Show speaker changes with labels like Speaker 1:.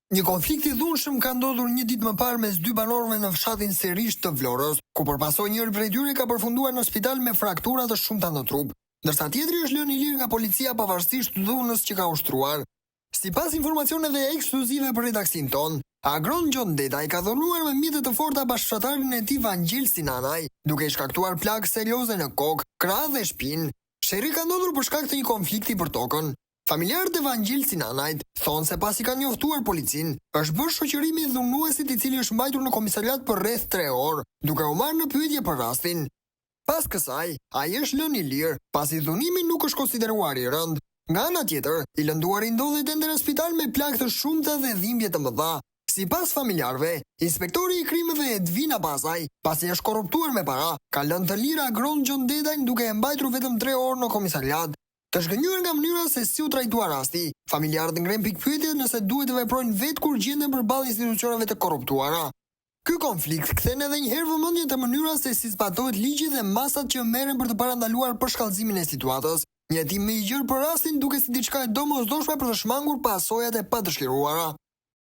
Speaker 1: Një konflikt i dhunshëm ka ndodhur një ditë më parë mes dy banorëve në fshatin Serish të Vlorës, ku përpasoj njëri prej tyre ka përfunduar në spital me fraktura të shumta në trup, ndërsa tjetri është lënë i lirë nga policia pavarësisht dhunës që ka ushtruar. Sipas informacioneve ekskluzive për redaksin ton, Agron Gjon Dedaj ka dhunuar me mjete të forta bashkëshortarin e tij Vangjel Sinanaj, duke i shkaktuar plagë serioze në kokë, krah dhe shpinë. Sherri ka ndodhur për shkak të një konflikti për tokën. Familjarët e Vangjel Sinanajt thonë se pasi kanë njoftuar policin, është bërë shoqërimi i dhunuesit i cili është mbajtur në komisariat për rreth 3 orë, duke u marrë në pyetje për rastin. Pas kësaj, ai është lënë i lirë, pasi dhunimi nuk është konsideruar i rënd. Nga ana tjetër, i lënduari ndodhet ende në spital me plagë të shumta dhe dhimbje të mëdha. Sipas familjarëve, inspektori i krimeve Edvina Bazaj, pasi është korruptuar me para, ka lënë të lirë Agron Gjon Dedajn duke e mbajtur vetëm 3 orë në komisariat. Të shgënjur nga mënyra se si u trajtua rasti, familjarët ngren pikpyetje nëse duhet të veprojnë vetë kur gjenden përballë institucioneve të korruptuara. Ky konflikt kthen edhe një herë vëmendjen te mënyra se si zbatohet ligji dhe masat që merren për të parandaluar përshkallëzimin e situatës. Një hetim më i gjerë për rastin duket si diçka e domosdoshme për të shmangur pasojat e padëshkiruara.